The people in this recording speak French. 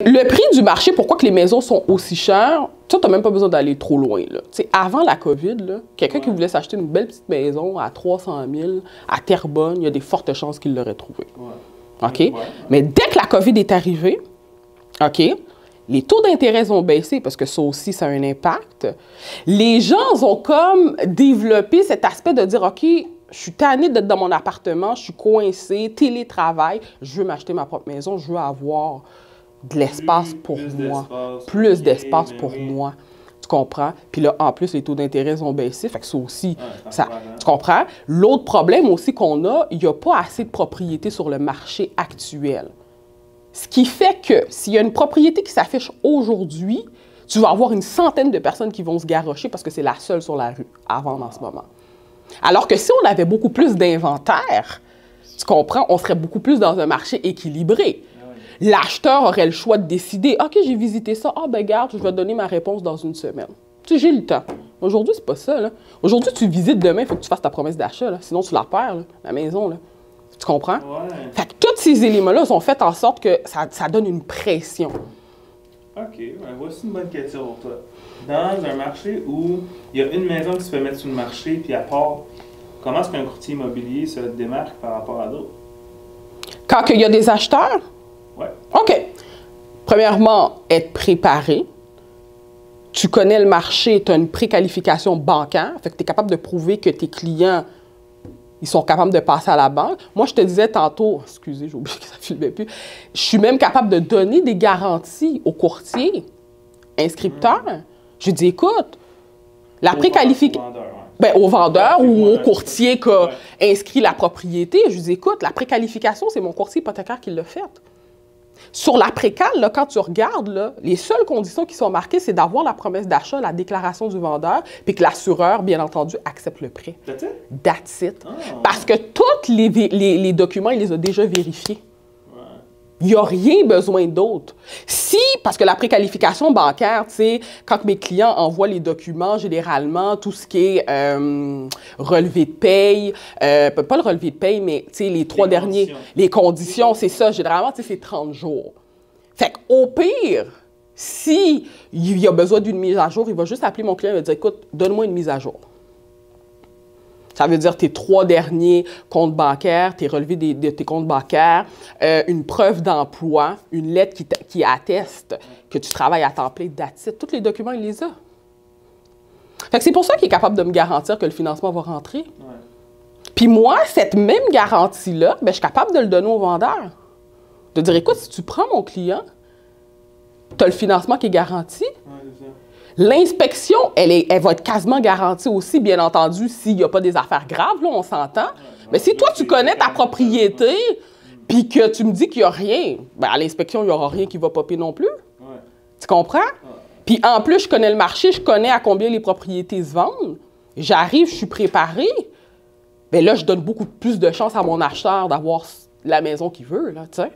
Le prix du marché, pourquoi que les maisons sont aussi chères, tu n'as même pas besoin d'aller trop loin. Là. Avant la COVID, quelqu'un qui voulait s'acheter une belle petite maison à 300 000 à Terrebonne, il y a des fortes chances qu'il l'aurait trouvée. OK? Mais dès que la COVID est arrivée, OK, les taux d'intérêt ont baissé parce que ça aussi, ça a un impact. Les gens ont comme développé cet aspect de dire, OK, je suis tannée d'être dans mon appartement, je suis coincée, télétravail, je veux m'acheter ma propre maison, je veux avoir de l'espace pour moi, plus d'espace pour moi. Tu comprends? Puis là, en plus, les taux d'intérêt ont baissé, fait que ça aussi, tu comprends? L'autre problème aussi qu'on a, il n'y a pas assez de propriétés sur le marché actuel. Ce qui fait que s'il y a une propriété qui s'affiche aujourd'hui, tu vas avoir une centaine de personnes qui vont se garrocher parce que c'est la seule sur la rue à vendre en ce moment. Alors que si on avait beaucoup plus d'inventaire, tu comprends, on serait beaucoup plus dans un marché équilibré. L'acheteur aurait le choix de décider, OK, j'ai visité ça, ah ben garde, je vais te donner ma réponse dans une semaine. Tu sais, j'ai le temps. Aujourd'hui, c'est pas ça, là. Aujourd'hui, tu visites demain, il faut que tu fasses ta promesse d'achat, là. Sinon tu la perds, là, la maison, là. Tu comprends? Fait que tous ces éléments-là ont fait en sorte que ça donne une pression. OK, ben voici une bonne question pour toi. Dans un marché où il y a une maison qui se fait mettre sur le marché, puis à part, comment est-ce qu'un courtier immobilier se démarque par rapport à d'autres? Quand il y a des acheteurs? Oui. OK. Premièrement, être préparé. Tu connais le marché, tu as une préqualification bancaire, fait que tu es capable de prouver que tes clients, ils sont capables de passer à la banque. Moi, je te disais tantôt, excusez, j'ai oublié que ça ne filmait plus, je suis même capable de donner des garanties aux courtiers, inscripteurs. Je dis, écoute, la préqualification... Ben, au vendeur ou au courtier qui a inscrit la propriété, je dis, écoute, la préqualification, c'est mon courtier hypothécaire qui l'a faite. Sur la précale, là, quand tu regardes, là, les seules conditions qui sont marquées, c'est d'avoir la promesse d'achat, la déclaration du vendeur, puis que l'assureur, bien entendu, accepte le prêt. That's it? That's it. Parce que tous les documents, il les a déjà vérifiés. Il n'y a rien besoin d'autre. Si, parce que la préqualification bancaire, tu sais, quand mes clients envoient les documents, généralement, tout ce qui est relevé de paye, pas le relevé de paye, mais tu sais, les trois derniers, les conditions, c'est ça, généralement, tu sais, c'est 30 jours. Fait qu'au pire, si il y a besoin d'une mise à jour, il va juste appeler mon client et va dire, écoute, donne-moi une mise à jour. Ça veut dire tes 3 derniers comptes bancaires, tes relevés de tes comptes bancaires, une preuve d'emploi, une lettre qui atteste que tu travailles à temps plein, that's it. Tous les documents, il les a. Fait que c'est pour ça qu'il est capable de me garantir que le financement va rentrer. Puis moi, cette même garantie-là, ben, je suis capable de le donner au vendeur. De dire, écoute, si tu prends mon client, tu as le financement qui est garanti. L'inspection, elle va être quasiment garantie aussi, bien entendu, s'il n'y a pas des affaires graves, là, on s'entend. Mais si toi, tu connais ta propriété, puis que tu me dis qu'il n'y a rien, ben à l'inspection, il n'y aura rien qui va popper non plus. Tu comprends? Puis en plus, je connais le marché, je connais à combien les propriétés se vendent. J'arrive, je suis préparée. Bien là, je donne beaucoup plus de chance à mon acheteur d'avoir la maison qu'il veut, là, tu sais.